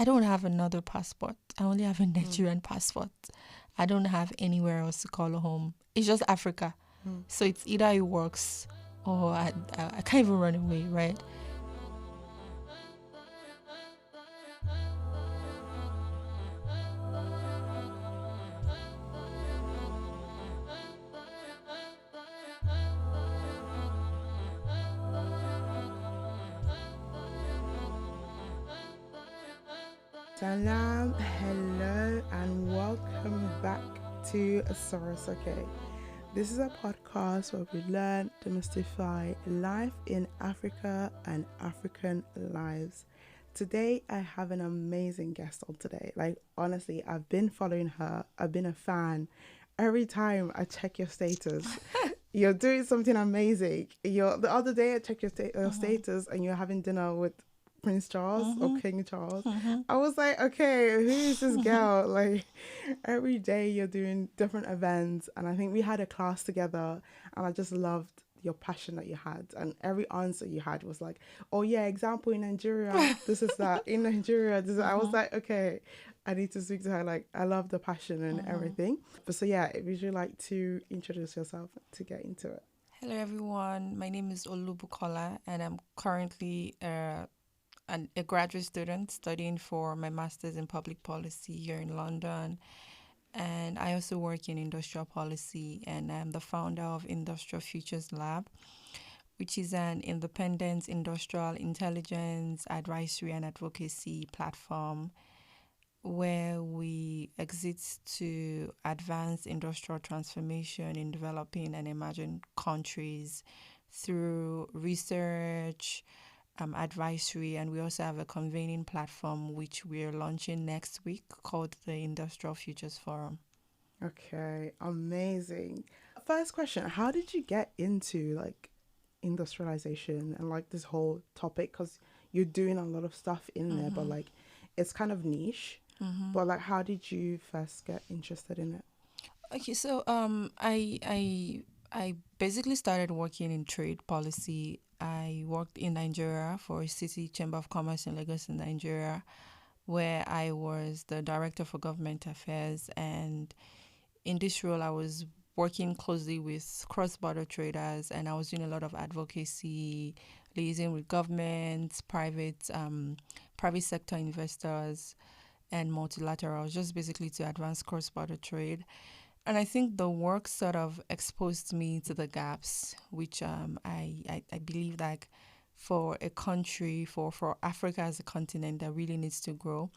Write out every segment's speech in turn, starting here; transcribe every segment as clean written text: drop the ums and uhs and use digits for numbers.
I don't have another passport. I only have a Nigerian passport. I don't have anywhere else to call home. It's just Africa. So it's either it works or I can't even run away, right? Salam, hello, and welcome back to SOAS. Okay, this is a podcast where we learn, demystify life in Africa and African lives. Today, I have an amazing guest on today. Like, honestly, I've been following her, I've been a fan. Every time I check your status, you're doing something amazing. The other day, I checked your status and you're having dinner with Prince Charles or King Charles. I was like, okay, who is this girl? Like, every day you're doing different events, and I think we had a class together, and I just loved your passion that you had, and every answer you had was like, oh yeah, example in Nigeria, this is that in Nigeria. This is, I was like, okay, I need to speak to her. Like, I love the passion and everything. But so yeah, would you like to introduce yourself to get into it? Hello, everyone. My name is Bukola, and I'm currently a graduate student studying for my master's in public policy here in London. And I also work in industrial policy, and I'm the founder of Industrial Futures Lab, which is an independent industrial intelligence, advisory, and advocacy platform where we exist to advance industrial transformation in developing and emerging countries through research, advisory, and we also have a convening platform which we're launching next week called the Industrial Futures Forum. Okay, amazing. First question, how did you get into like industrialization and like this whole topic? Because you're doing a lot of stuff in there, but like it's kind of niche. But like, how did you first get interested in it? Okay, so I basically started working in trade policy. I worked in Nigeria for City Chamber of Commerce in Lagos in Nigeria, where I was the director for government affairs. And in this role, I was working closely with cross-border traders, and I was doing a lot of advocacy, liaising with governments, private sector investors, and multilaterals, just basically to advance cross-border trade. And I think the work sort of exposed me to the gaps, which I believe like for a country, for Africa as a continent that really needs to grow,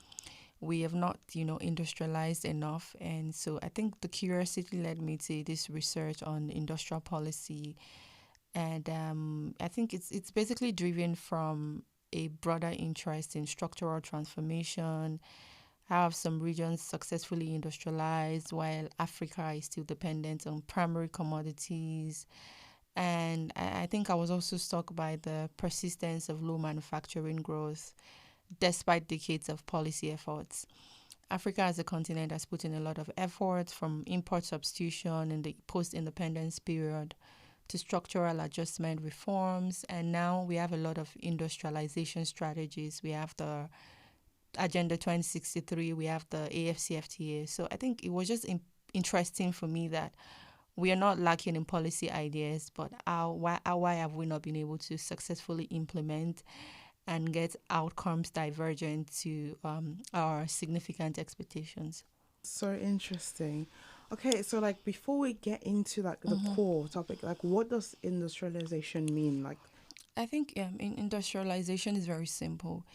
we have not, industrialized enough. And so I think the curiosity led me to this research on industrial policy. And I think it's basically driven from a broader interest in structural transformation, have some regions successfully industrialized while Africa is still dependent on primary commodities. And I think I was also struck by the persistence of low manufacturing growth despite decades of policy efforts. Africa as a continent has put in a lot of effort from import substitution in the post-independence period to structural adjustment reforms. And now we have a lot of industrialization strategies. We have the Agenda 2063, we have the AFCFTA. So I think it was just interesting for me that we are not lacking in policy ideas, but why have we not been able to successfully implement and get outcomes divergent to our significant expectations? So interesting. Okay, so like before we get into like the core topic, like what does industrialization mean? Like, I think industrialization is very simple.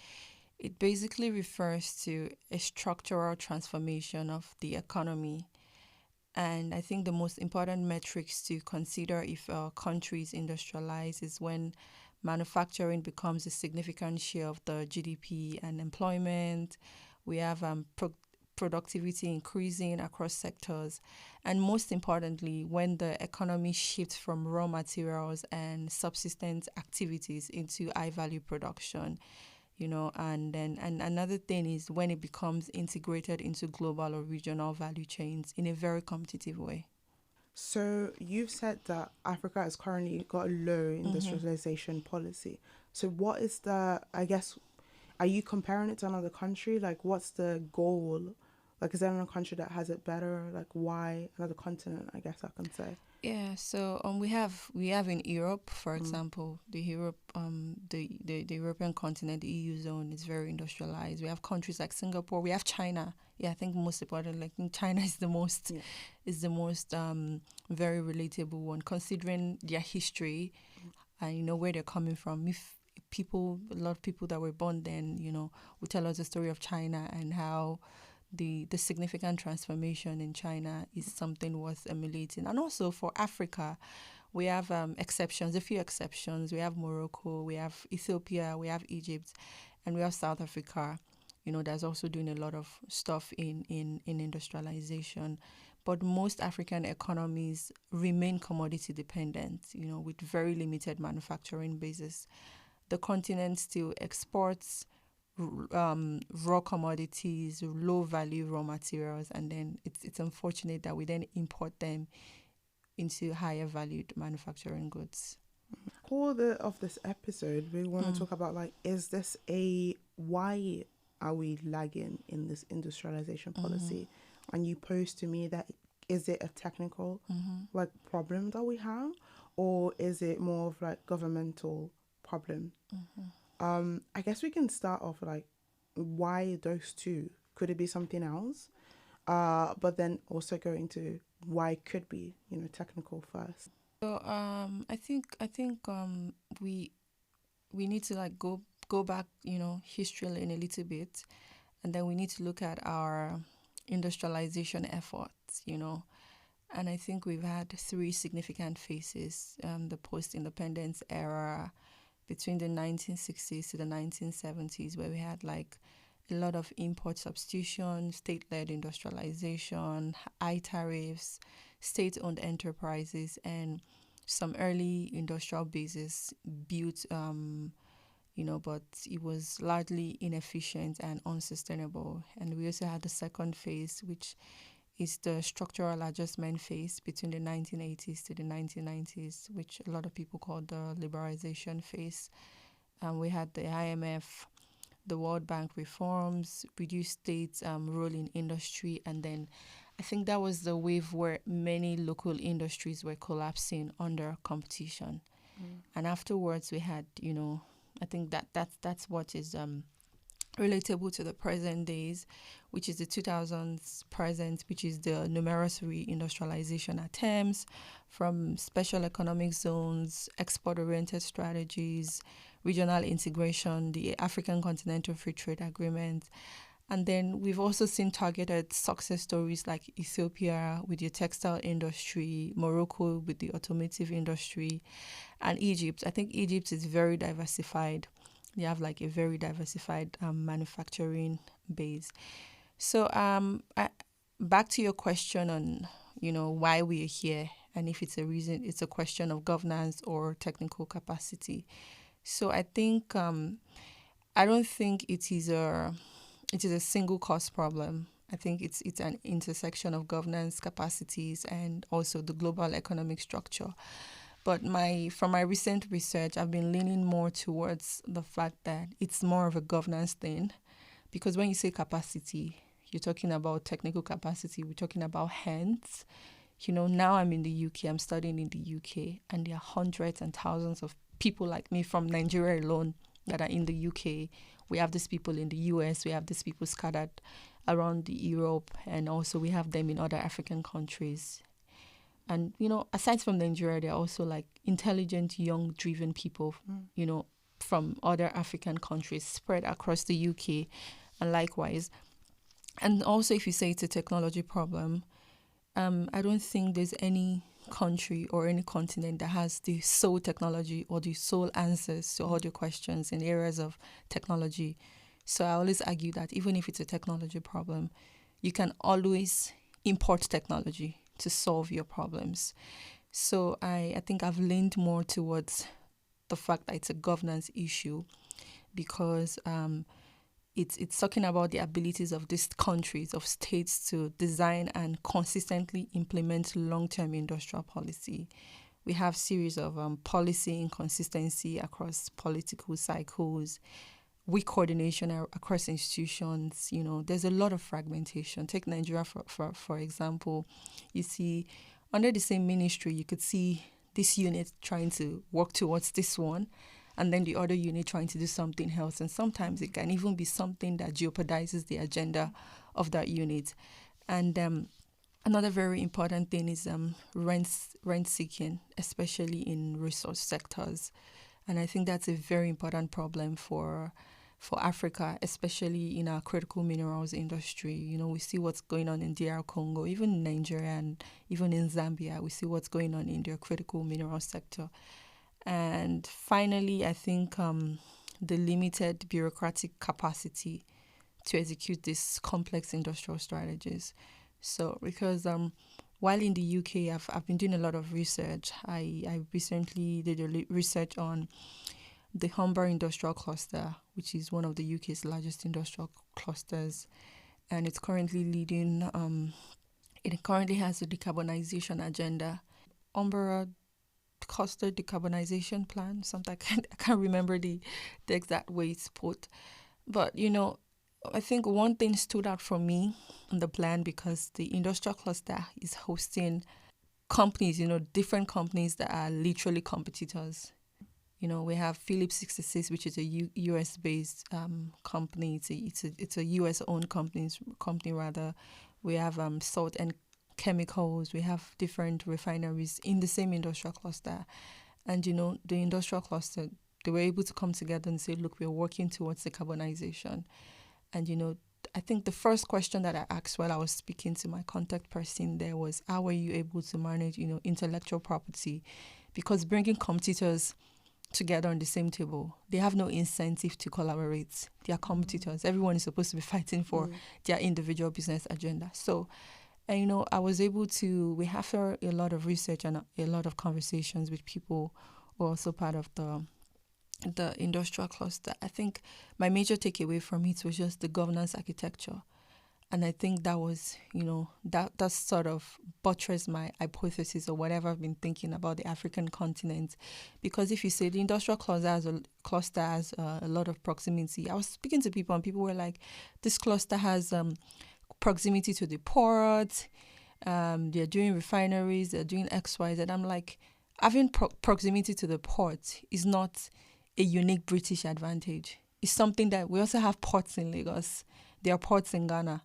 It basically refers to a structural transformation of the economy. And I think the most important metrics to consider if a country is industrialized is when manufacturing becomes a significant share of the GDP and employment. We have productivity increasing across sectors. And most importantly, when the economy shifts from raw materials and subsistence activities into high value production. And another thing is when it becomes integrated into global or regional value chains in a very competitive way. so you've said that Africa has currently got a low industrialization policy. So what is the, I guess, are you comparing it to another country? Like, what's the goal? Like, is there another country that has it better? Like, why another continent? I guess I can say. Yeah, so we have in Europe, for example, the European continent, the EU zone is very industrialized. We have countries like Singapore. We have China. Yeah, I think most importantly, like China is the most Yeah. very relatable one, considering their history and where they're coming from. If a lot of people that were born then, will tell us the story of China and how the significant transformation in China is something worth emulating. And also for Africa, we have exceptions, a few exceptions. We have Morocco, we have Ethiopia, we have Egypt, and we have South Africa. That's also doing a lot of stuff in industrialization. But most African economies remain commodity dependent, with very limited manufacturing bases. The continent still exports raw commodities, low value raw materials, and then it's unfortunate that we then import them into higher valued manufacturing goods. For of this episode, we want to talk about, like, is this why are we lagging in this industrialization policy? And you posed to me that, is it a technical like problem that we have, or is it more of like governmental problem? I guess we can start off like, why those two? Could it be something else? But then also go into why it could be, technical first. So I think we need to like go back, history in a little bit, and then we need to look at our industrialization efforts, and I think we've had three significant phases: the post-independence era, between the 1960s to the 1970s, where we had like a lot of import substitution, state-led industrialization, high tariffs, state-owned enterprises, and some early industrial bases built, but it was largely inefficient and unsustainable. And we also had the second phase, which is the structural adjustment phase between the 1980s to the 1990s, which a lot of people call the liberalization phase. We had the IMF, the World Bank reforms, reduced states' role in industry, and then I think that was the wave where many local industries were collapsing under competition. And afterwards, we had, I think that's what is relatable to the present days, which is the 2000s present, which is the numerous reindustrialization attempts, from special economic zones, export-oriented strategies, regional integration, the African Continental Free Trade Agreement. And then we've also seen targeted success stories like Ethiopia with the textile industry, Morocco with the automotive industry, and Egypt. I think Egypt is very diversified. They have like a very diversified manufacturing base. So back to your question on, why we are here, and if it's a question of governance or technical capacity. So I think I don't think it is a single cause problem. I think it's an intersection of governance capacities and also the global economic structure. But from my recent research, I've been leaning more towards the fact that it's more of a governance thing, because when you say capacity, you're talking about technical capacity. We're talking about hands. Now I'm in the UK. I'm studying in the UK, and there are hundreds and thousands of people like me from Nigeria alone that are in the UK. We have these people in the US. We have these people scattered around Europe, and also we have them in other African countries. And, aside from Nigeria, there are also like intelligent, young, driven people, from other African countries spread across the UK, and likewise. And also, if you say it's a technology problem, I don't think there's any country or any continent that has the sole technology or the sole answers to all the questions in areas of technology. So I always argue that even if it's a technology problem, you can always import technology to solve your problems. So I think I've leaned more towards the fact that it's a governance issue, because it's talking about the abilities of these countries, of states, to design and consistently implement long-term industrial policy. We have series of policy inconsistency across political cycles, weak coordination across institutions. There's a lot of fragmentation. Take Nigeria for example. You see, under the same ministry, you could see this unit trying to work towards this one, and then the other unit trying to do something else. And sometimes it can even be something that jeopardizes the agenda of that unit. And another very important thing is rent seeking, especially in resource sectors. And I think that's a very important problem for Africa, especially in our critical minerals industry. We see what's going on in DR Congo, even in Nigeria and even in Zambia. We see what's going on in their critical mineral sector. And finally, I think the limited bureaucratic capacity to execute these complex industrial strategies. So, because while in the UK, I've been doing a lot of research. I recently did research on the Humber Industrial Cluster, which is one of the UK's largest industrial clusters, and it's currently leading. It currently has a decarbonization agenda. Humber Cluster Decarbonization Plan, something I can't remember the exact way it's put, but I think one thing stood out for me in the plan because the industrial cluster is hosting companies, different companies that are literally competitors. We have Phillips 66, which is a US based company. It's a US owned company rather. We have salt and chemicals. We have different refineries in the same industrial cluster, and the industrial cluster, they were able to come together and say, look, we're working towards decarbonization. And I think the first question that I asked while I was speaking to my contact person there was, how are you able to manage intellectual property? Because bringing competitors together on the same table, they have no incentive to collaborate. They are competitors. Everyone is supposed to be fighting for their individual business agenda. So, and I was able to, after a lot of research and a lot of conversations with people who are also part of the industrial cluster, I think my major takeaway from it was just the governance architecture. And I think that was, that sort of buttressed my hypothesis or whatever I've been thinking about the African continent. Because if you say the industrial cluster has a lot of proximity, I was speaking to people and people were like, this cluster has proximity to the port, they're doing refineries, they're doing X, Y, Z. I'm like, having proximity to the port is not a unique British advantage. It's something that we also have ports in Lagos. There are ports in Ghana.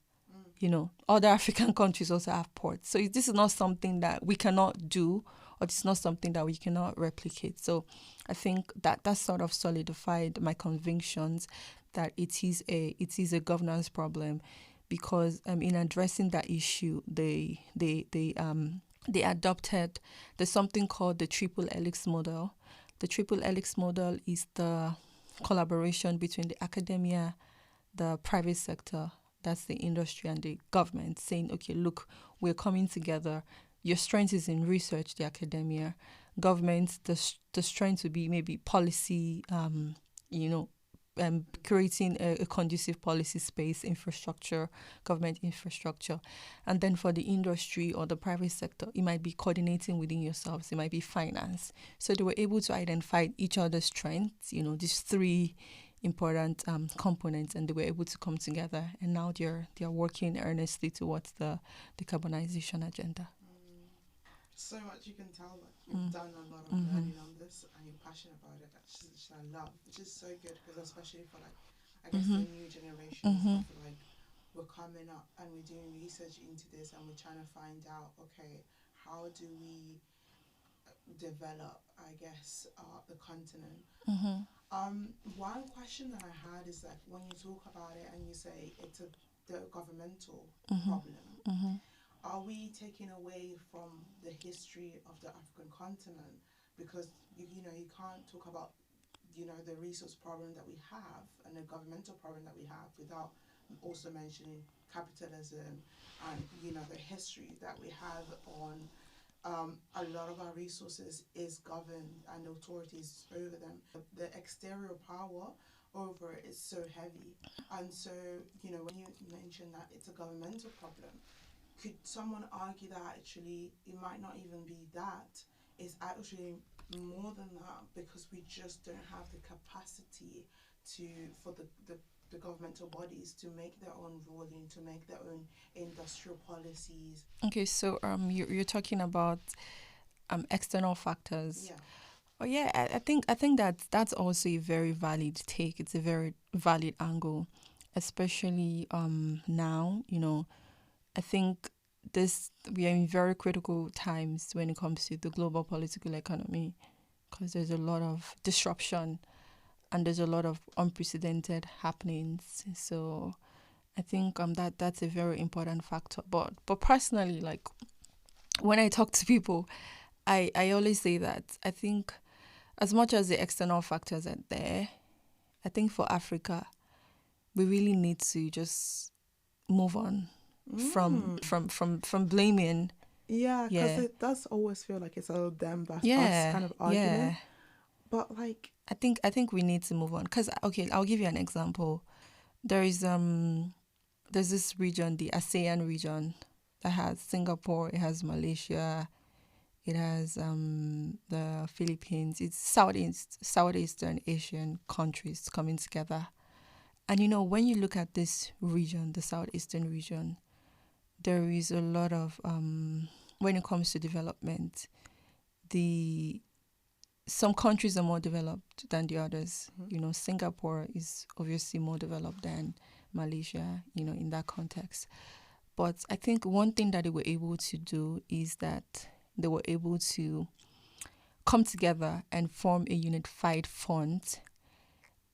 Other African countries also have ports. So this is not something that we cannot do, or it's not something that we cannot replicate. So I think that sort of solidified my convictions that it is a governance problem, because in addressing that issue, they adopted, there's something called the triple helix model. The triple helix model is the collaboration between the academia, the private sector, that's the industry, and the government, saying, okay, look, we're coming together. Your strength is in research, the academia. Government, the strength to be maybe policy, creating a conducive policy space, infrastructure, government infrastructure. And then for the industry or the private sector, it might be coordinating within yourselves, it might be finance. So they were able to identify each other's strengths, these three important components, and they were able to come together, and now they're working earnestly towards the decarbonization agenda. So much you can tell that you've done a lot of learning on this and you're passionate about it, which I love, which is so good, because especially for I guess the new generations of we're coming up and we're doing research into this and we're trying to find out, okay, how do we develop, I guess, the continent. One question that I had is that when you talk about it and you say it's the governmental problem, are we taking away from the history of the African continent? Because you can't talk about the resource problem that we have and the governmental problem that we have without also mentioning capitalism and the history that we have on a lot of our resources is governed and the authorities over them. The exterior power over it is so heavy. And so, when you mention that it's a governmental problem, could someone argue that actually it might not even be that? It's actually more than that, because we just don't have the capacity to for the governmental bodies to make their own ruling, to make their own industrial policies. Okay, so you're talking about external factors. Yeah. Oh yeah, I think that's also a very valid take. It's a very valid angle, especially now. I think this we are in very critical times when it comes to the global political economy, because there's a lot of disruption and there's a lot of unprecedented happenings. So I think that's a very important factor. But personally, like when I talk to people, I always say that I think as much as the external factors are there, I think for Africa we really need to just move on from blaming. Yeah, because Yeah. it does always feel like it's a them versus us Yeah. kind of Yeah. argument. But like, I think we need to move on, because okay, I'll give you an example. There is there's this region, the ASEAN region, that has Singapore, it has Malaysia, it has the Philippines. It's Southeastern Asian countries coming together. And when you look at this region, the Southeastern region, there is a lot of when it comes to development, the some countries are more developed than the others. Singapore is obviously more developed than Malaysia, in that context. But I think one thing that they were able to do is that they were able to come together and form a unified front.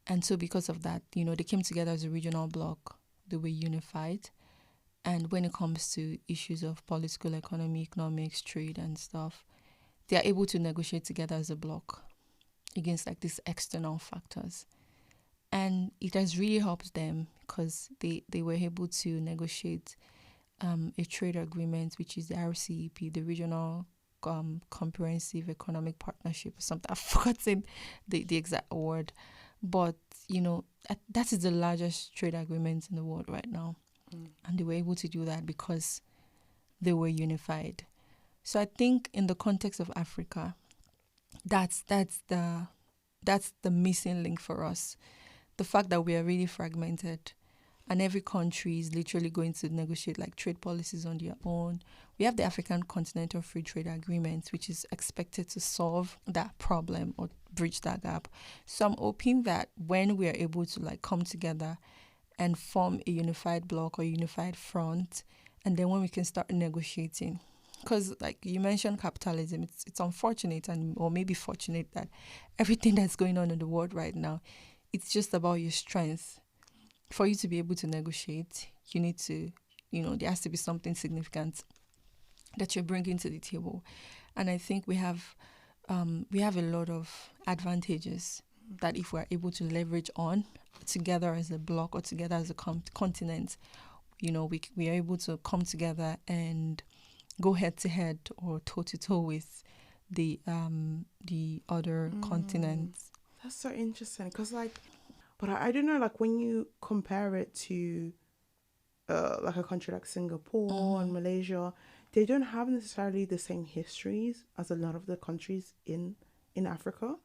And so because of that, they came together as a regional bloc. They were unified. And when it comes to issues of political economy, economics, trade and stuff, they are able to negotiate together as a bloc against like these external factors. And it has really helped them because they were able to negotiate a trade agreement, which is the RCEP, the Regional Comprehensive Economic Partnership or something. I've forgotten the exact word. But, that is the largest trade agreement in the world right now. And they were able to do that because they were unified. So I think in the context of Africa, that's the missing link for us. The fact that we are really fragmented and every country is literally going to negotiate like trade policies on their own. We have the African Continental Free Trade Agreement, which is expected to solve that problem or bridge that gap. So I'm hoping that when we are able to like come together and form a unified bloc or unified front, and then when we can start negotiating, because like you mentioned capitalism, it's unfortunate or maybe fortunate that everything that's going on in the world right now, it's just about your strength. For you to be able to negotiate, you need to, there has to be something significant that you're bringing to the table. And I think we have a lot of advantages that if we're able to leverage on together as a bloc or together as a continent, we are able to come together and go head to head or toe to toe with the other continents. That's so interesting because but I don't know, like when you compare it to like a country like Singapore and Malaysia, they don't have necessarily the same histories as a lot of the countries in Africa.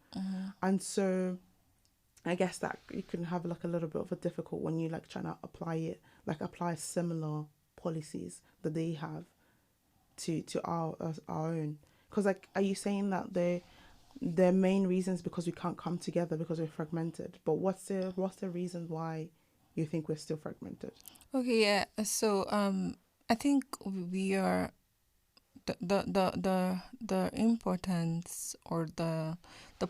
And so I guess that you can have like a little bit of a difficult when you like trying to apply similar policies that they have to our own. Because like, are you saying that their main reasons because we can't come together because we're fragmented? But what's the reason why you think we're still fragmented? Okay, yeah. So I think we are the importance or the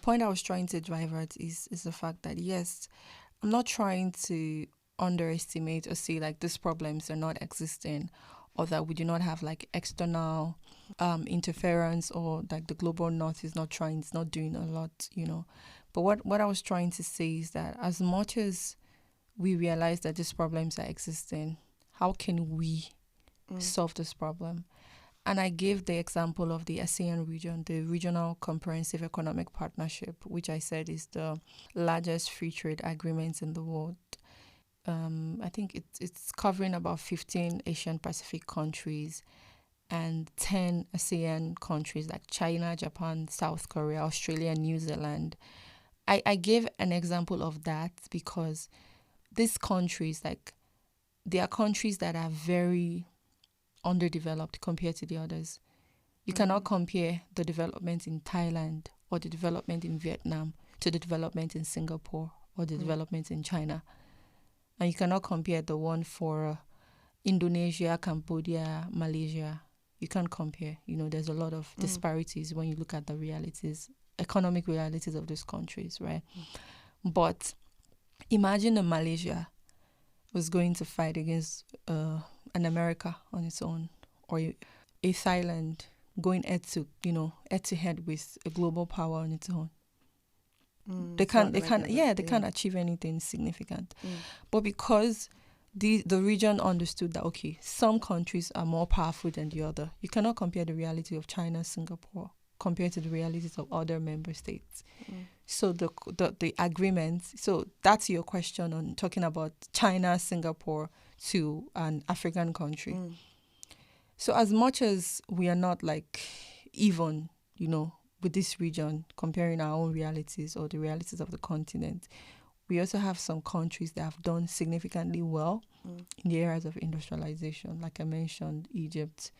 point I was trying to drive at is the fact that yes, I'm not trying to underestimate or say like these problems are not existing or that we do not have like external interference or like the global north is not doing a lot, But what I was trying to say is that as much as we realize that these problems are existing, how can we solve this problem? And I gave the example of the ASEAN region, the Regional Comprehensive Economic Partnership, which I said is the largest free trade agreement in the world. I think it's covering about 15 Asian Pacific countries and 10 ASEAN countries like China, Japan, South Korea, Australia, New Zealand. I gave an example of that because these countries, like, they are countries that are very underdeveloped compared to the others. You cannot compare the development in Thailand or the development in Vietnam to the development in Singapore or the development in China. And you cannot compare the one for Indonesia, Cambodia, Malaysia. You can't compare. There's a lot of disparities when you look at the realities, economic realities of these countries, right? But imagine a Malaysia was going to fight against an America on its own, or a Thailand going head to head with a global power on its own. They can't achieve anything significant. But because the region understood that, okay, some countries are more powerful than the other, you cannot compare the reality of China, Singapore compared to the realities of other member states. So the agreements, so that's your question on talking about China, Singapore to an African country. So as much as we are not like even, with this region, comparing our own realities or the realities of the continent, we also have some countries that have done significantly well in the areas of industrialization. Like I mentioned, Egypt.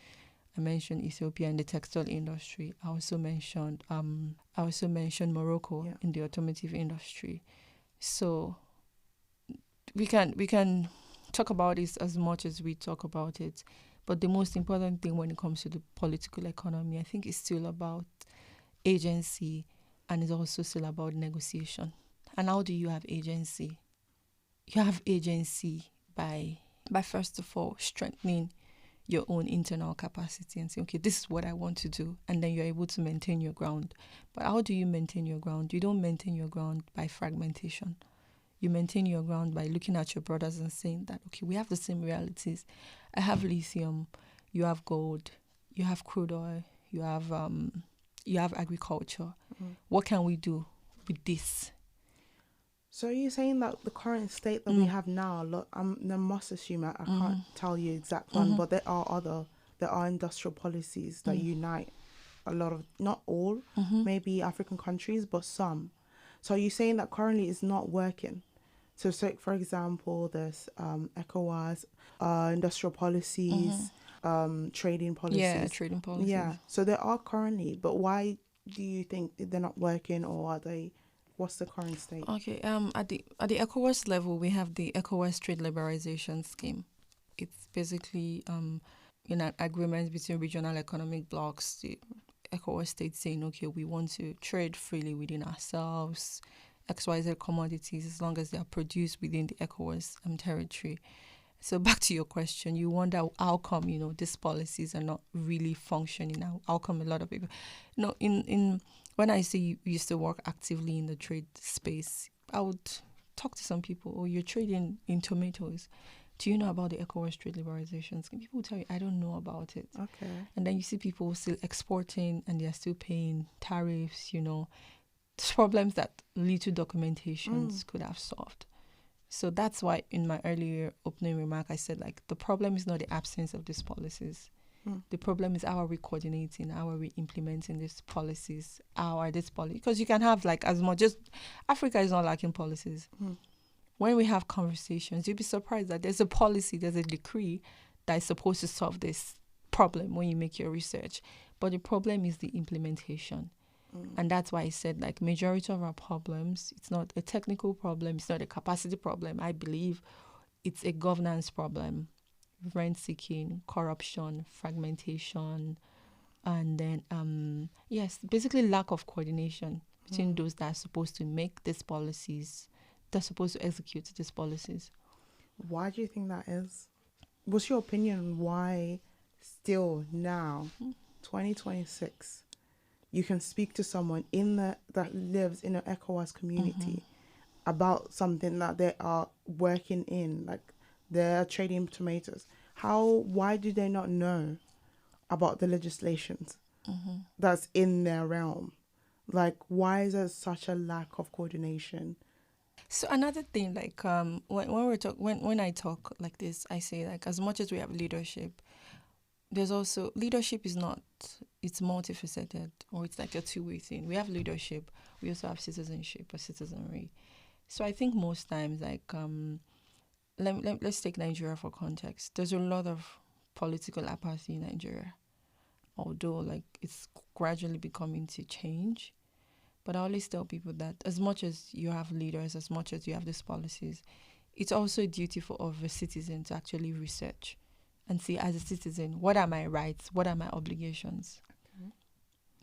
I mentioned Ethiopia in the textile industry. I also mentioned Morocco in the automotive industry. So we can talk about this as much as we talk about it. But the most important thing when it comes to the political economy, I think, is still about agency, and it's also still about negotiation. And how do you have agency? You have agency by first of all strengthening your own internal capacity and say, okay, this is what I want to do, and then you're able to maintain your ground. But how do you maintain your ground? You don't maintain your ground by fragmentation. You maintain your ground by looking at your brothers and saying that, okay, we have the same realities. I have lithium, you have gold, you have crude oil, you have agriculture. What can we do with this? So you're saying that the current state that we have now, look, I must assume, I can't tell you exact one, but there are industrial policies that unite a lot of, not all, maybe African countries, but some. So you're saying that currently it's not working. So for example, there's ECOWAS, industrial policies, trading policies. Yeah, trading policies. Yeah, so there are currently, but why do you think they're not working, or are they? What's the current state? Okay. At the ECOWAS level, we have the ECOWAS Trade Liberalization Scheme. It's basically an agreement between regional economic blocs. The ECOWAS states saying, okay, we want to trade freely within ourselves, XYZ commodities, as long as they are produced within the ECOWAS territory. So back to your question, you wonder how come these policies are not really functioning now. How come a lot of people, in when I say you used to work actively in the trade space, I would talk to some people. Oh, you're trading in tomatoes. Do you know about the ECOWAS trade liberalization scheme? People will tell you, I don't know about it. Okay. And then you see people still exporting and they're still paying tariffs. Problems that little documentations could have solved. So that's why in my earlier opening remark, I said, like, the problem is not the absence of these policies. The problem is how are we coordinating, how are we implementing these policies, how are these policies? Because you can have, like, as much as Africa is not lacking policies. When we have conversations, you'll be surprised that there's a policy, there's a decree that is supposed to solve this problem when you make your research. But the problem is the implementation. And that's why I said, like, majority of our problems, it's not a technical problem, it's not a capacity problem. I believe it's a governance problem. Rent-seeking, corruption, fragmentation, and then, basically lack of coordination between those that are supposed to make these policies, that are supposed to execute these policies. Why do you think that is? What's your opinion on why still now, 2026, you can speak to someone that lives in an ECOWAS community about something that they are working in, like they're trading tomatoes. Why do they not know about the legislations that's in their realm? Like, why is there such a lack of coordination? So another thing, like, when I talk like this, I say, like, as much as we have leadership, there's also leadership is not, it's multifaceted, or it's like a two-way thing. We have leadership, we also have citizenship or citizenry. So I think most times, like, let's take Nigeria for context. There's a lot of political apathy in Nigeria, although like it's gradually becoming to change. But I always tell people that as much as you have leaders, as much as you have these policies, it's also a duty of a citizen to actually research and see, as a citizen, what are my rights? What are my obligations? Okay.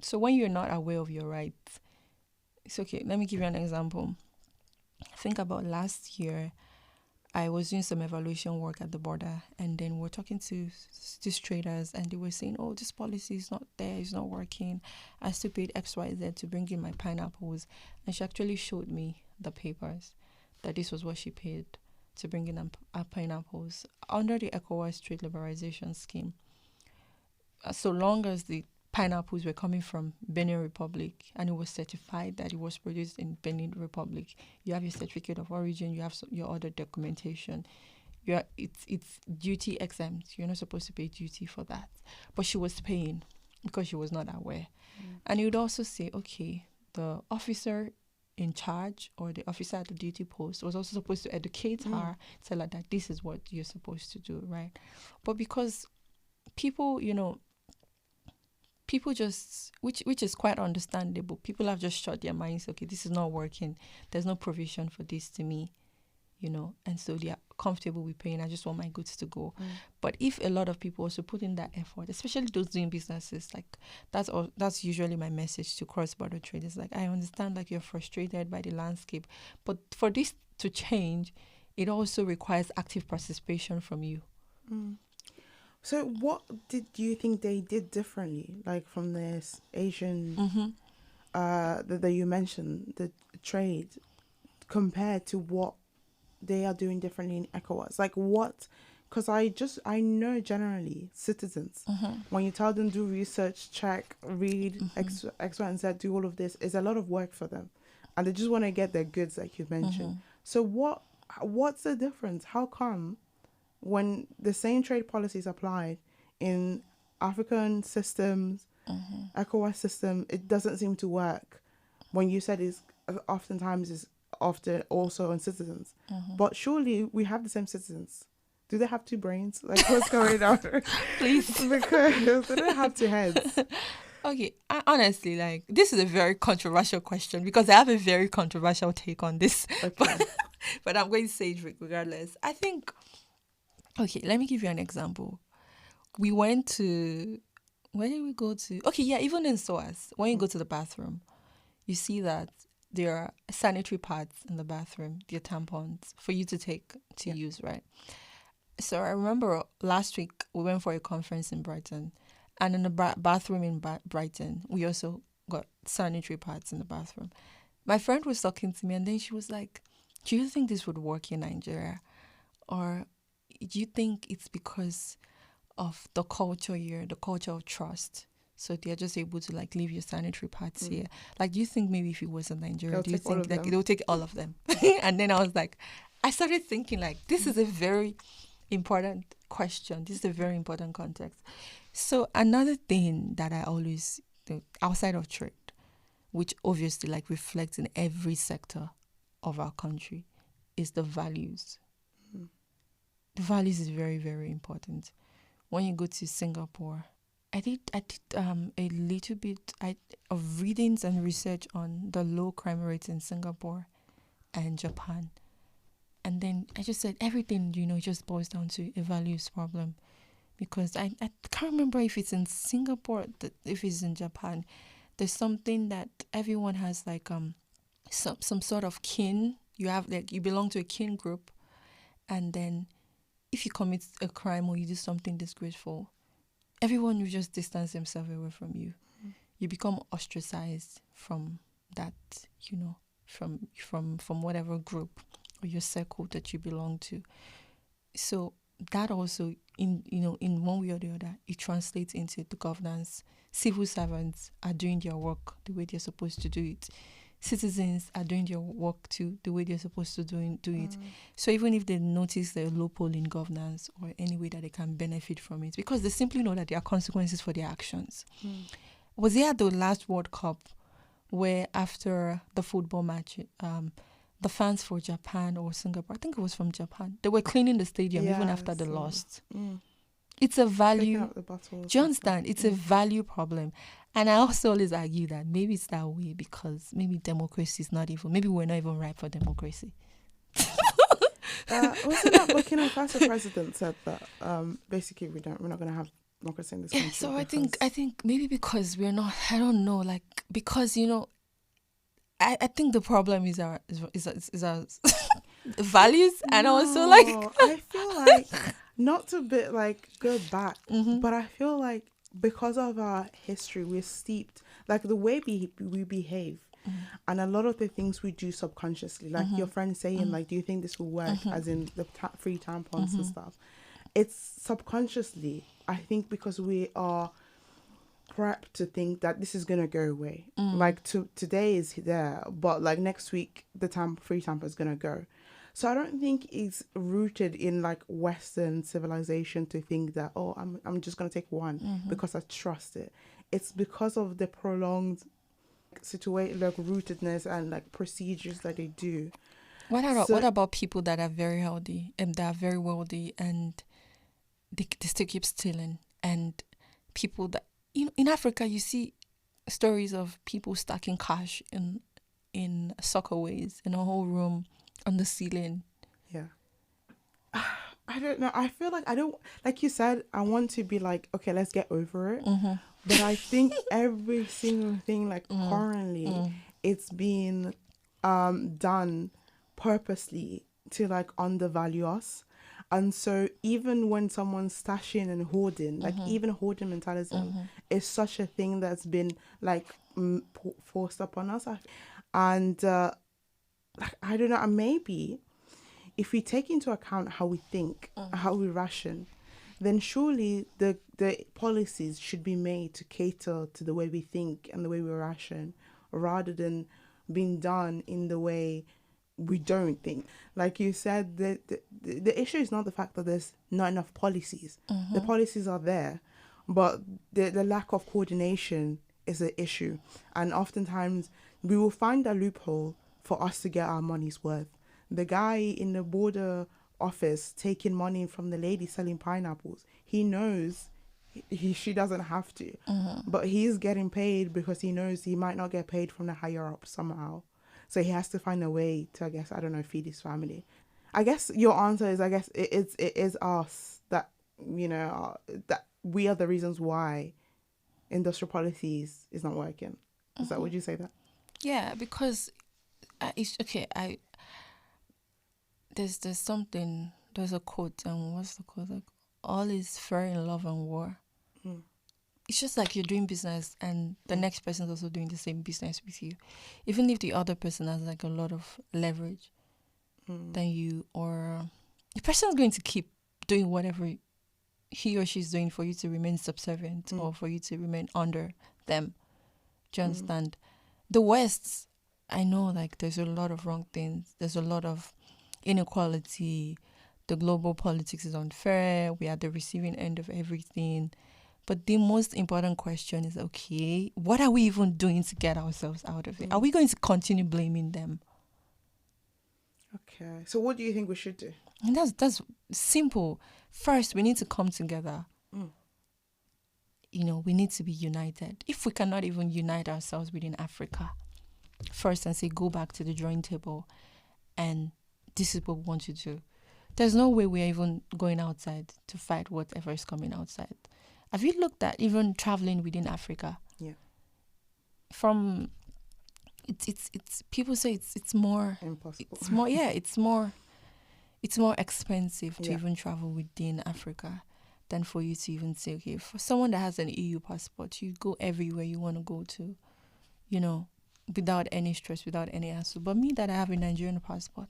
So when you're not aware of your rights, it's okay. Let me give you an example. Think about last year, I was doing some evaluation work at the border, and then we're talking to these traders, and they were saying, oh, this policy is not there, it's not working. I still paid XYZ to bring in my pineapples. And she actually showed me the papers that this was what she paid to bring in our pineapples under the ECOWAS trade liberalization scheme. So long as the pineapples were coming from Benin Republic and it was certified that it was produced in Benin Republic, you have your certificate of origin, you have your other documentation. It's duty exempt. You're not supposed to pay duty for that. But she was paying because she was not aware. And you would also say, okay, the officer in charge or the officer at the duty post was also supposed to educate her, tell her that this is what you're supposed to do, right? But because people, people just, which is quite understandable, people have just shut their minds, okay, this is not working, there's no provision for this to me, and so they are comfortable with paying, I just want my goods to go. But if a lot of people also put in that effort, especially those doing businesses, like that's usually my message to cross-border traders, like, I understand like you're frustrated by the landscape, but for this to change, it also requires active participation from you. So what did you think they did differently, like from this Asian that you mentioned, the trade, compared to what they are doing differently in ECOWAS? Like what? Because I know generally citizens, when you tell them do research, check, read, X, Y, and Z, do all of this, is a lot of work for them. And they just want to get their goods, like you mentioned. So what's the difference? How come when the same trade policies applied in African systems, ECOWAS system, it doesn't seem to work? When you said it's oftentimes is often also on citizens, but surely we have the same citizens. Do they have two brains? Like, what's going on? Please. Because they don't have two heads. Okay, honestly, like, this is a very controversial question because I have a very controversial take on this. Okay. But I'm going to say it regardless. I think, okay, let me give you an example. We went to, where did we go to? Okay, yeah, even in SOAS, when you go to the bathroom, you see that there are sanitary pads in the bathroom, there are tampons for you to take to use, right? So I remember last week we went for a conference in Brighton, and in the bathroom in Brighton, we also got sanitary pads in the bathroom. My friend was talking to me, and then she was like, do you think this would work in Nigeria? Or do you think it's because of the culture here, the culture of trust? So they're just able to like leave your sanitary pads here. Like, do you think maybe if it was in Nigeria, do you think like they'll take all of them? And then I was like, I started thinking like, this is a very important question. This is a very important context. So another thing that I always do outside of trade, which obviously like reflects in every sector of our country, is the values. The values is very, very important. When you go to Singapore, I did a little bit of readings and research on the low crime rates in Singapore and Japan. And then I just said everything, just boils down to a values problem. Because I can't remember if it's in Singapore, if it's in Japan. There's something that everyone has like some sort of kin. You have like, you belong to a kin group. And then if you commit a crime or you do something disgraceful, everyone will just distance themselves away from you. You become ostracized from that, from whatever group or your circle that you belong to. So that also, in one way or the other, it translates into the governance. Civil servants are doing their work the way they're supposed to do it. citizens are doing their work to the way they're supposed to do it. So even if they notice the loophole in governance or any way that they can benefit from it, because they simply know that there are consequences for their actions. Was it at the last World Cup where after the football match, the fans for Japan or Singapore, I think it was from Japan, they were cleaning the stadium even after they lost. It's a value. Do you understand? It's a value problem. And I also always argue that maybe it's that way because maybe democracy is not even, maybe we're not even ripe for democracy. Was it that Burkina Faso president said that basically we're not going to have democracy in this country? So I think maybe because we're not, I don't know, like, because, you know, I think the problem is our values, and also like I feel like not to bit like go back, but I feel like because of our history, we're steeped like the way we behave, and a lot of the things we do subconsciously. Like your friend saying, like, do you think this will work? As in the free tampons and stuff. It's subconsciously, I think, because we are prepped to think that this is gonna go away. Like today is there, but like next week the free tampon is gonna go. So I don't think it's rooted in like Western civilization to think that, oh, I'm just gonna take one because I trust it. It's because of the prolonged situation, like rootedness and like procedures that they do. What about people that are very healthy and that are very wealthy and they still keep stealing, and people that, you know, in Africa you see stories of people stacking cash in soccerways in a whole room on the ceiling. Yeah. I don't know. I feel like I don't, like you said, I want to be like, okay, let's get over it. But I think every single thing, like currently, it's being done purposely to like undervalue us. And so even when someone's stashing and hoarding, like even hoarding mentality is such a thing that's been like forced upon us. And like, I don't know, and maybe if we take into account how we think, how we ration, then surely the policies should be made to cater to the way we think and the way we ration, rather than being done in the way we don't think. Like you said, the issue is not the fact that there's not enough policies. The policies are there, but the lack of coordination is an issue. And oftentimes we will find a loophole for us to get our money's worth. The guy in the border office taking money from the lady selling pineapples, he knows she doesn't have to, but he's getting paid because he knows he might not get paid from the higher up somehow. So he has to find a way to, I guess, I don't know, feed his family. I guess your answer is, I guess it is us that, you know, that we are the reasons why industrial policies is not working. Is that, would you say that? Yeah, because it's okay. There's something. There's a quote, and what's the quote? Like, all is fair in love and war. It's just like you're doing business and the next person is also doing the same business with you. Even if the other person has like a lot of leverage than you, or the person is going to keep doing whatever he or she's doing for you to remain subservient or for you to remain under them. Do you understand? The West, I know like there's a lot of wrong things. There's a lot of inequality. The global politics is unfair. We are the receiving end of everything. But the most important question is, okay, what are we even doing to get ourselves out of it? Are we going to continue blaming them? Okay. So what do you think we should do? And that's simple. First, we need to come together. You know, we need to be united. If we cannot even unite ourselves within Africa, first, and say, go back to the drawing table and this is what we want to do. There's no way we're even going outside to fight whatever is coming outside. Have you looked at even traveling within Africa? Yeah. From it's people say it's more impossible. It's more expensive to even travel within Africa than for you to even say, okay, for someone that has an EU passport, you go everywhere you want to go to, you know, without any stress, without any hassle. But me that I have a Nigerian passport,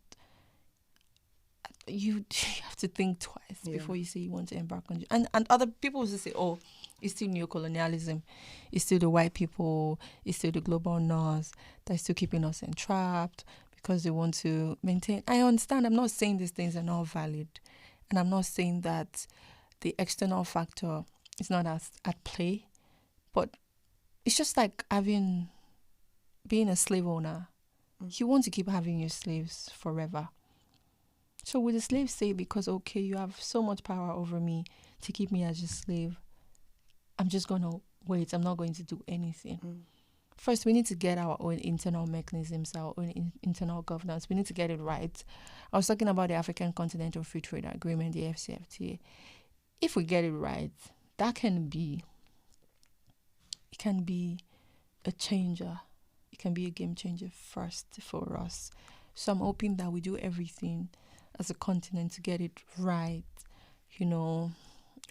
you have to think twice Yeah. before you say you want to embark on. And other people will say, oh, it's still neocolonialism, it's still the white people, it's still the global north that's still keeping us entrapped because they want to maintain. I understand. I'm not saying these things are not valid, and I'm not saying that the external factor is not as at play, but it's just like being a slave owner. You want to keep having your slaves forever. So would the slave say, because, okay, you have so much power over me to keep me as a slave, I'm just going to wait, I'm not going to do anything? First, we need to get our own internal mechanisms, our own internal governance. We need to get it right. I was talking about the African Continental Free Trade Agreement, the FCFTA. If we get it right, it can be a changer. It can be a game changer first for us. So I'm hoping that we do everything as a continent to get it right.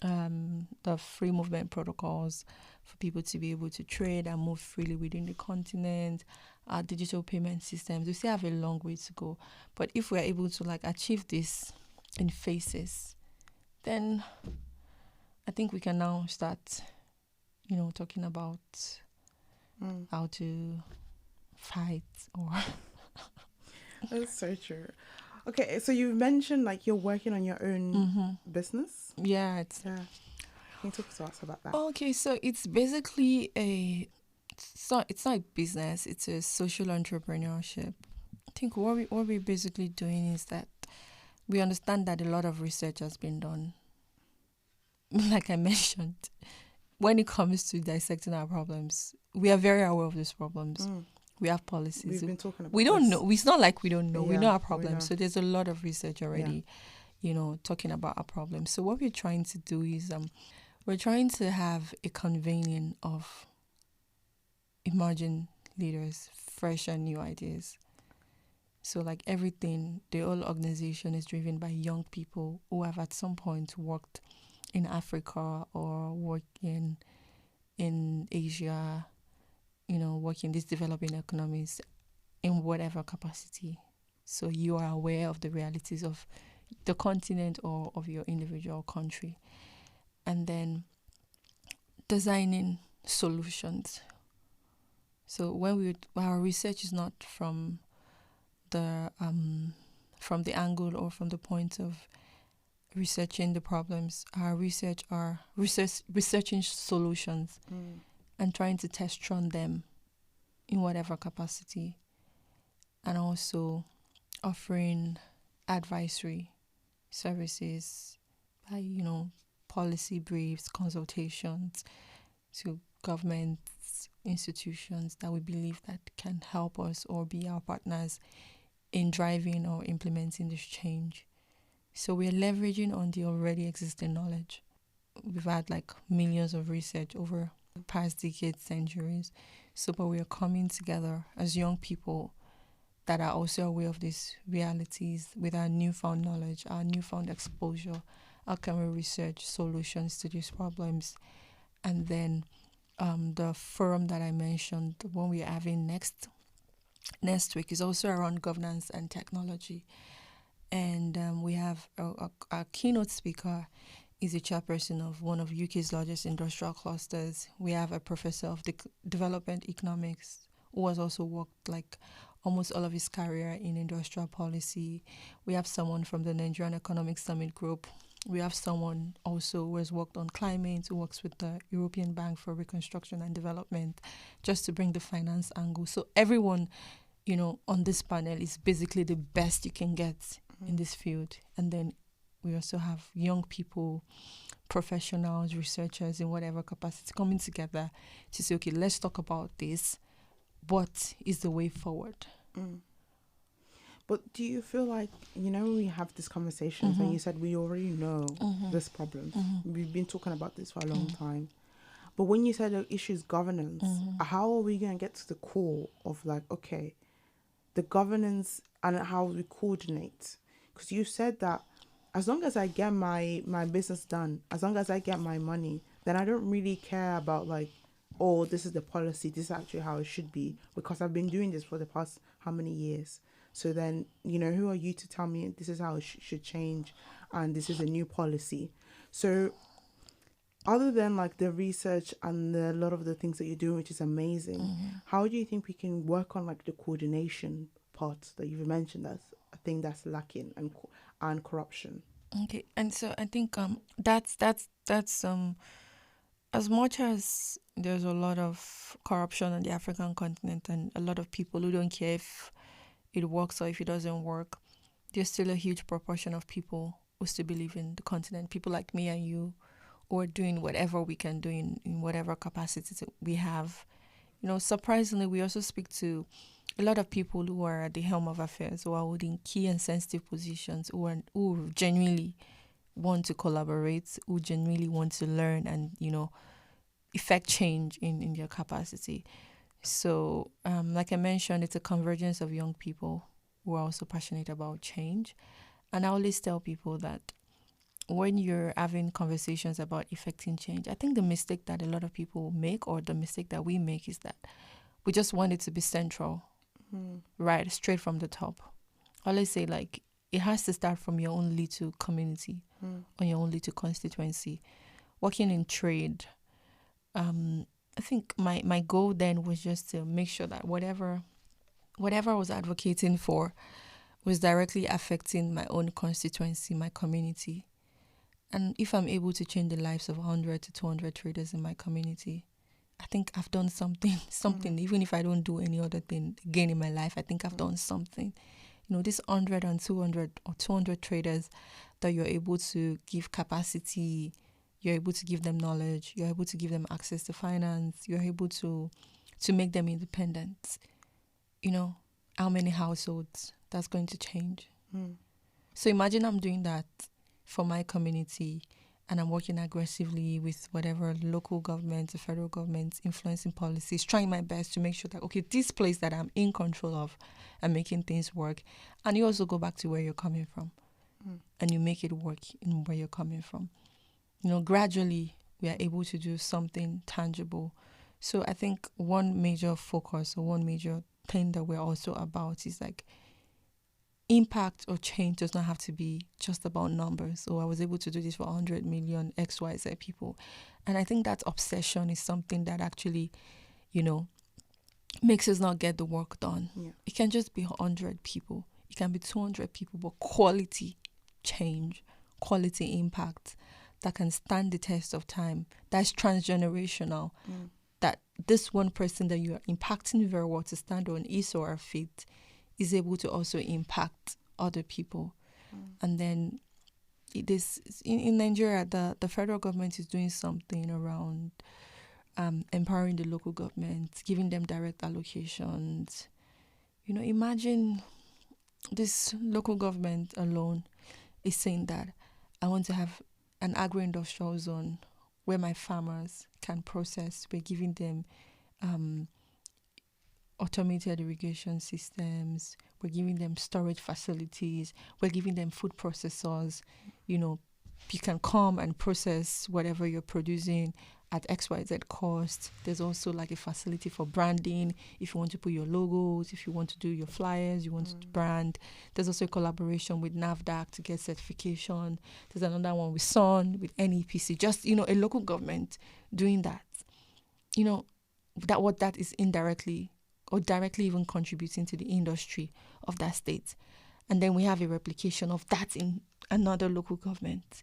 The free movement protocols for people to be able to trade and move freely within the continent, our digital payment systems. We still have a long way to go. But if we're able to achieve this in phases, then I think we can now start, talking about how to fight or... That's so true. Okay, so you mentioned you're working on your own business. Yeah, Can you talk to us about that? Okay, so it's basically it's not a business, it's a social entrepreneurship. I think what we're basically doing is that we understand that a lot of research has been done. Like I mentioned, when it comes to dissecting our problems, we are very aware of these problems. We have policies. We've been talking about We don't this. know. It's not like we don't know. We Yeah, know our we problems. know. So there's a lot of research already, talking about our problems. So what we're trying to do is we're trying to have a convening of emerging leaders, fresh and new ideas. So everything, the whole organization is driven by young people who have at some point worked in Africa or working in Asia, working these developing economies in whatever capacity. So you are aware of the realities of the continent or of your individual country. And then designing solutions. So when our research is not from the angle or from the point of researching the problems. Our researching solutions and trying to test run them in whatever capacity, and also offering advisory services by policy briefs, consultations to governments, institutions that we believe that can help us or be our partners in driving or implementing this change. So we're leveraging on the already existing knowledge. We've had millions of research over the past decades, centuries. So, but we are coming together as young people that are also aware of these realities with our newfound knowledge, our newfound exposure. How can we research solutions to these problems? And then the forum that I mentioned, the one we're having next week, is also around governance and technology. And we have our keynote speaker is a chairperson of one of UK's largest industrial clusters. We have a professor of development economics who has also worked almost all of his career in industrial policy. We have someone from the Nigerian Economic Summit Group. We have someone also who has worked on climate, who works with the European Bank for Reconstruction and Development, just to bring the finance angle. So everyone, on this panel is basically the best you can get in this field. And then we also have young people, professionals, researchers in whatever capacity coming together to say, okay, let's talk about this. What is the way forward? But do you feel we have these conversations and you said we already know this problem. We've been talking about this for a long time. But when you said the issue is governance, how are we going to get to the core of the governance and how we coordinate? Because you said that as long as I get my business done, as long as I get my money, then I don't really care about this is the policy, this is actually how it should be, because I've been doing this for the past how many years. So then, who are you to tell me this is how it should change and this is a new policy? So other than like the research and a lot of the things that you're doing, which is amazing, how do you think we can work on like the coordination part that you've mentioned as a thing that's lacking, and corruption? Okay, and so I think that's as much as there's a lot of corruption on the African continent and a lot of people who don't care if it works or if it doesn't work, there's still a huge proportion of people who still believe in the continent. People like me and you, who are doing whatever we can do in whatever capacity that we have. Surprisingly, we also speak to a lot of people who are at the helm of affairs, who are holding key and sensitive positions, who genuinely want to collaborate, who genuinely want to learn and, effect change in their capacity. So, like I mentioned, it's a convergence of young people who are also passionate about change. And I always tell people that when you're having conversations about effecting change, I think the mistake that a lot of people make, or the mistake that we make, is that we just want it to be central, right, straight from the top. I always say, like, it has to start from your own little community or your own little constituency. Working in trade, I think my goal then was just to make sure that whatever I was advocating for was directly affecting my own constituency, my community. And if I'm able to change the lives of 100 to 200 traders in my community, I think I've done something. Even if I don't do any other thing again in my life, I think I've done something. This 100 and 200 or 200 traders that you're able to give capacity, you're able to give them knowledge, you're able to give them access to finance, you're able to make them independent. How many households that's going to change? So imagine I'm doing that for my community, and I'm working aggressively with whatever local government, the federal government, influencing policies, trying my best to make sure that, okay, this place that I'm in control of, I'm making things work. And you also go back to where you're coming from and you make it work in where you're coming from. Gradually we are able to do something tangible. So I think one major focus or one major thing that we're also about is like, impact or change does not have to be just about numbers. So I was able to do this for 100 million XYZ people. And I think that obsession is something that actually, makes us not get the work done. Yeah. It can just be 100 people. It can be 200 people, but quality change, quality impact that can stand the test of time. That's transgenerational. That this one person that you are impacting very well to stand on his or her feet is able to also impact other people. And then this in Nigeria, the federal government is doing something around empowering the local government, giving them direct allocations. Imagine this local government alone is saying that I want to have an agro-industrial zone where my farmers can process. We're giving them automated irrigation systems, we're giving them storage facilities, we're giving them food processors. You can come and process whatever you're producing at XYZ cost. There's also like a facility for branding. If you want to put your logos, if you want to do your flyers, you want to brand. There's also a collaboration with NAFDAC to get certification. There's another one with SON, with NEPC. Just, a local government doing that. That is indirectly or directly even contributing to the industry of that state. And then we have a replication of that in another local government.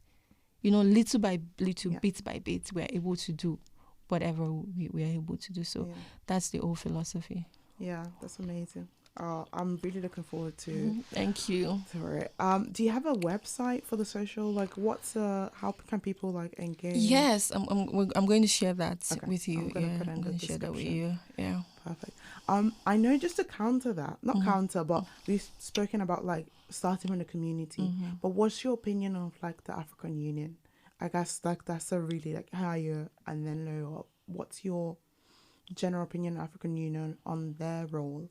Little by little, bit by bit, we're able to do whatever we are able to do. So that's the whole philosophy. Yeah, that's amazing. I'm really looking forward to Thank you. to it. Do you have a website for the social? Like, how can people like engage? Yes, I'm going to share that with you. I'm going to share that with you. Yeah. Perfect. I know, just to counter that, not counter, but we've spoken about like starting in the community. But what's your opinion of like the African Union? I guess like that's a really like higher and then lower. What's your general opinion of African Union on their role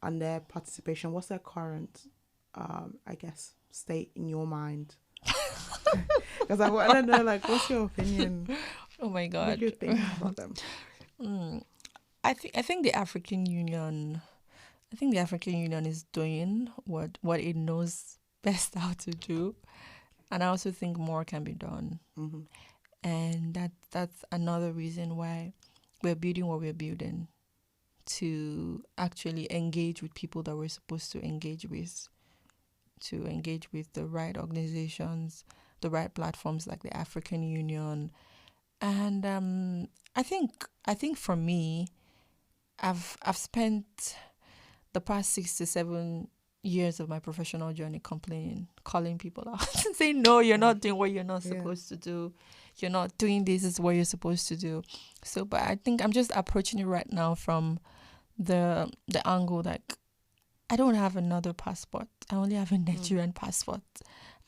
and their participation? What's their current, I guess, state in your mind? Because I want to know, like, what's your opinion? Oh my God. What do you think about them? I think the African Union, I think the African Union is doing what it knows best how to do, and I also think more can be done. Mm-hmm. And that's another reason why we're building what we're building, to actually engage with people that we're supposed to engage with, to engage with the right organizations, the right platforms like the African Union. And I think for me, I've spent the past 6 to 7 years of my professional journey complaining, calling people out, saying, no, you're not doing what you're not supposed to do. You're not doing this is what you're supposed to do. So, but I think I'm just approaching it right now from the angle like, I don't have another passport. I only have a Nigerian passport.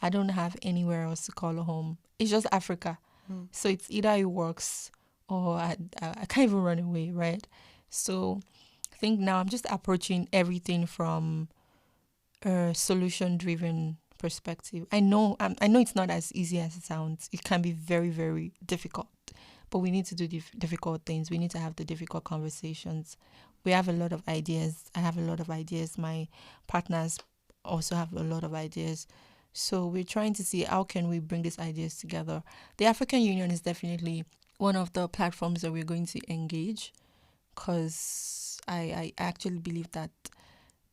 I don't have anywhere else to call home. It's just Africa. So it's either it works or I can't even run away, right? So I think now I'm just approaching everything from a solution-driven perspective. I know it's not as easy as it sounds. It can be very, very difficult. But we need to do difficult things. We need to have the difficult conversations. We have a lot of ideas. I have a lot of ideas. My partners also have a lot of ideas. So we're trying to see how can we bring these ideas together. The African Union is definitely one of the platforms that we're going to engage, because I actually believe that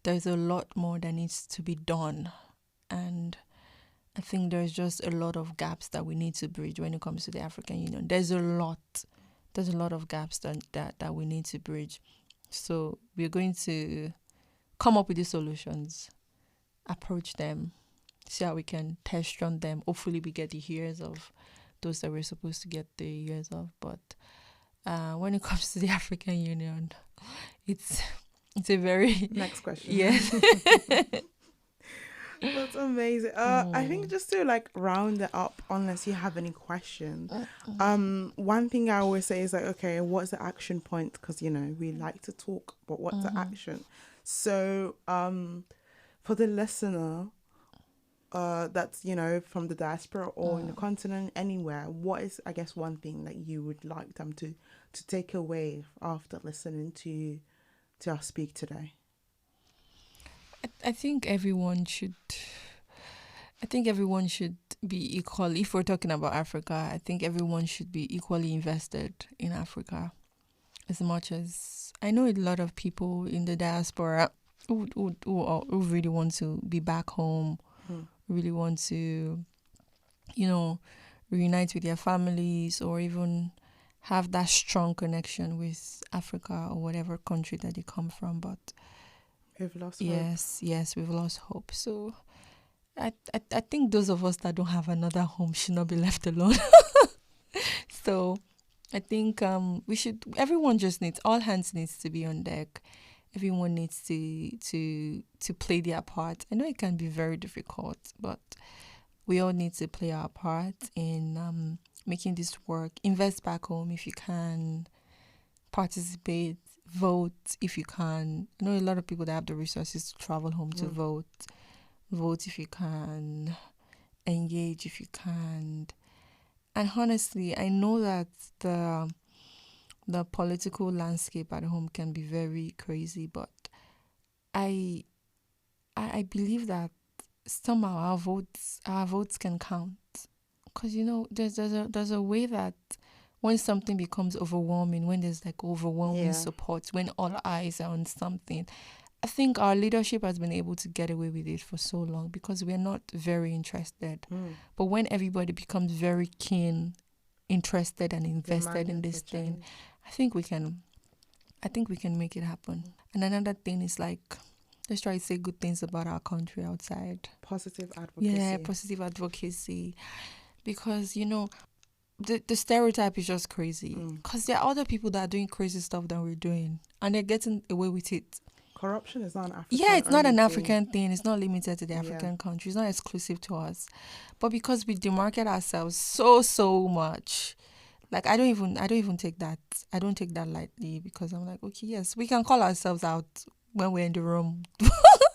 there's a lot more that needs to be done. And I think there's just a lot of gaps that we need to bridge when it comes to the African Union. There's a lot of gaps that we need to bridge. So we're going to come up with the solutions, approach them, see how we can test run them. Hopefully we get the ears of those that we're supposed to get the ears of. But when it comes to the African Union, it's a very... Next question. Yes. That's amazing. I think just to like round it up, unless you have any questions, one thing I always say is like, okay, what's the action point? Because we like to talk, but what's the action? So for the listener, that's from the diaspora or in the continent, anywhere, what is, I guess, one thing that you would like them to take away after listening to us speak today? I think everyone should be equal. If we're talking about Africa, I think everyone should be equally invested in Africa. As much as I know a lot of people in the diaspora who really want to be back home, really want to, reunite with their families, or even have that strong connection with Africa or whatever country that they come from. But we've lost hope. Yes, we've lost hope. So I think those of us that don't have another home should not be left alone. So I think everyone just needs, all hands needs to be on deck. Everyone needs to play their part. I know it can be very difficult, but we all need to play our part in making this work. Invest back home if you can. Participate. Vote if you can. I know a lot of people that have the resources to travel home to vote. Vote if you can. Engage if you can. And honestly, I know that the political landscape at home can be very crazy, but I believe that somehow our votes can count. Because there's a way that when something becomes overwhelming, when there's like overwhelming support, when all eyes are on something, I think our leadership has been able to get away with it for so long because we're not very interested. But when everybody becomes very keen, interested and invested in this thing, I think we can make it happen. And another thing is like, let's try to say good things about our country outside. Positive advocacy. Yeah, positive advocacy. Because, the stereotype is just crazy. Because there are other people that are doing crazy stuff that we're doing. And they're getting away with it. Corruption is not an African Yeah, it's not an thing. African thing. It's not limited to the African country. It's not exclusive to us. But because we demarket ourselves so much, like I don't even take that. I don't take that lightly because I'm like, okay, yes, we can call ourselves out when we're in the room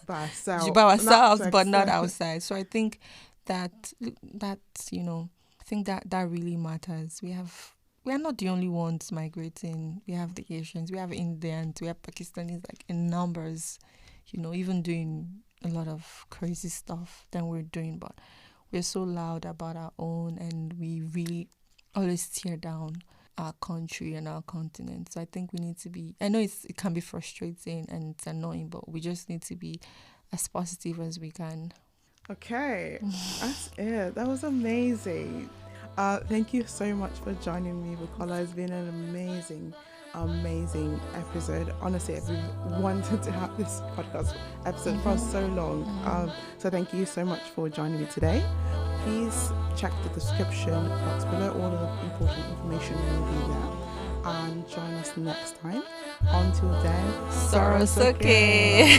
by ourselves, but not outside. So I think that that really matters. We are not the only ones migrating. We have the Asians, we have Indians, we have Pakistanis, like in numbers. even doing a lot of crazy stuff than we're doing, but we're so loud about our own, and we really always tear down our country and our continent. So I think we need to be, I know it can be frustrating and it's annoying, but we just need to be as positive as we can. Okay, that's it. That was amazing. Thank you so much for joining me, Bukola. It's been an amazing episode. Honestly, I've been wanting to have this podcast episode for so long. So thank you so much for joining me today. Please check the description box below. All of the important information will be there. And join us next time. Until then, SOAS, okay.